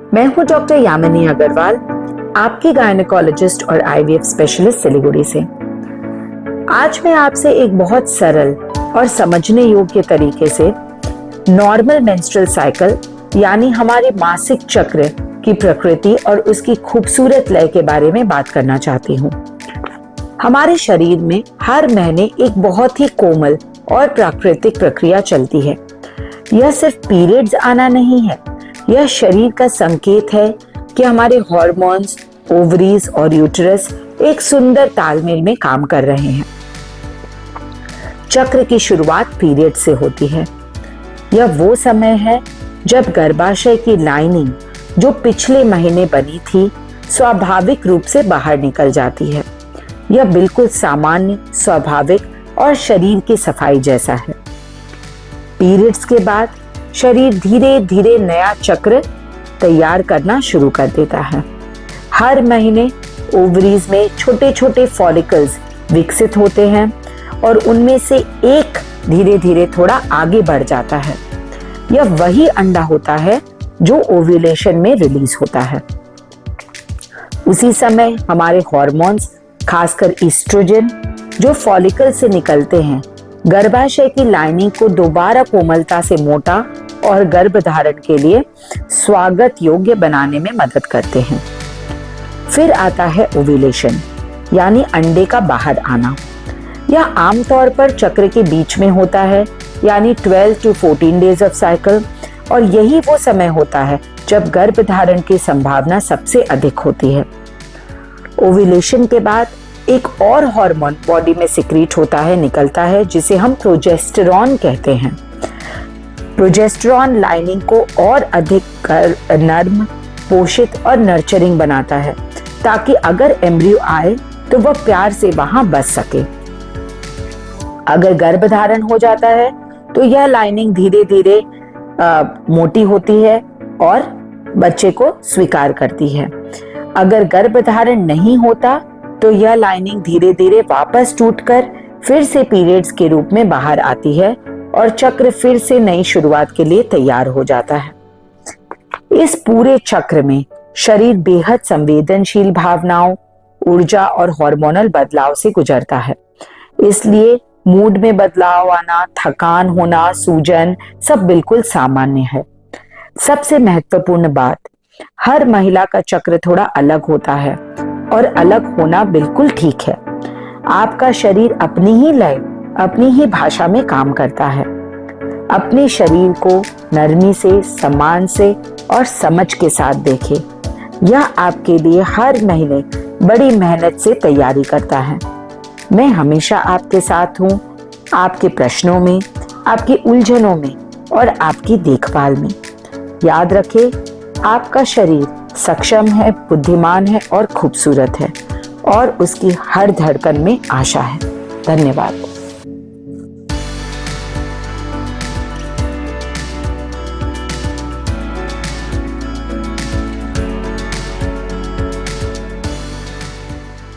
मैं हूं डॉक्टर यामिनी अग्रवाल, आपकी गायनेकोलॉजिस्ट और आईवीएफ स्पेशलिस्ट सिलीगुड़ी से। आज मैं आपसे एक बहुत सरल और समझने योग्य तरीके से नॉर्मल मेंस्ट्रुअल साइकिल यानी हमारे मासिक चक्र की प्रकृति और उसकी खूबसूरत लय के बारे में बात करना चाहती हूँ। हमारे शरीर में हर महीने एक बहुत ही कोमल और प्राकृतिक प्रक्रिया चलती है। यह सिर्फ पीरियड्स आना नहीं है, यह शरीर का संकेत है कि हमारे हार्मोन्स, ओवरीज और यूटेरस एक सुंदर तालमेल में काम कर रहे हैं। चक्र की शुरुआत पीरियड से होती है। यह वो समय है जब गर्भाशय की लाइनिंग जो पिछले महीने बनी थी स्वाभाविक रूप से बाहर निकल जाती है। यह बिल्कुल सामान्य, स्वाभाविक और शरीर की सफाई जैसा है। पीरियड्स के बाद शरीर धीरे धीरे नया चक्र तैयार करना शुरू कर देता है। हर महीने ओवरीज में छोटे छोटे फॉलिकल्स विकसित होते हैं और उनमें से एक धीरे धीरे थोड़ा आगे बढ़ जाता है। यह वही अंडा होता है जो ओव्यूलेशन में रिलीज होता है। उसी समय हमारे हार्मोन्स, खासकर ईस्ट्रोजन, जो फॉलिकल से निकलते हैं, गर्भाशय की लाइनिंग को दोबारा कोमलता से मोटा और गर्भधारण के लिए स्वागत योग्य बनाने में मदद करते हैं। फिर आता है ओव्यूलेशन यानी अंडे का बाहर आना। यह आमतौर पर चक्र के बीच में होता है, यानी 12 to 14 डेज ऑफ साइकिल, और यही वो समय होता है जब गर्भधारण की संभावना सबसे अधिक होती है। ओव्यूलेशन के बाद एक और हार्मोन बॉडी में सिक्रीट होता है, निकलता है, जिसे हम प्रोजेस्टेरॉन कहते हैं। प्रोजेस्टेरॉन लाइनिंग को और अधिक नर्म, पोषित और नर्चरिंग बनाता है, ताकि अगर एम्ब्रियो आए तो वह प्यार से वहां बस सके। अगर गर्भधारण हो जाता है तो यह लाइनिंग धीरे धीरे मोटी होती है और बच्चे को स्वीकार करती है। अगर गर्भधारण नहीं होता तो यह लाइनिंग धीरे धीरे वापस टूटकर फिर से पीरियड्स के रूप में बाहर आती है और चक्र फिर से नई शुरुआत के लिए तैयार हो जाता है। इस पूरे चक्र में शरीर बेहद संवेदनशील भावनाओं, ऊर्जा और हार्मोनल बदलाव से गुजरता है। इसलिए मूड में बदलाव आना, थकान होना, सूजन सब बिल्कुल सामान्य है। सबसे महत्वपूर्ण बात, हर महिला का चक्र थोड़ा अलग होता है और अलग होना बिल्कुल ठीक है। आपका शरीर अपनी ही लय, अपनी ही भाषा में काम करता है। अपने शरीर को नरमी से, सम्मान से और समझ के साथ देखें। यह आपके लिए हर महीने बड़ी मेहनत से तैयारी करता है। मैं हमेशा आपके साथ हूँ, आपके प्रश्नों में, आपकी उलझनों में और आपकी देखभाल में। याद रखें, आपका शरीर सक्षम है, बुद्धिमान है और खूबसूरत है, और उसकी हर धड़कन में आशा है। धन्यवाद।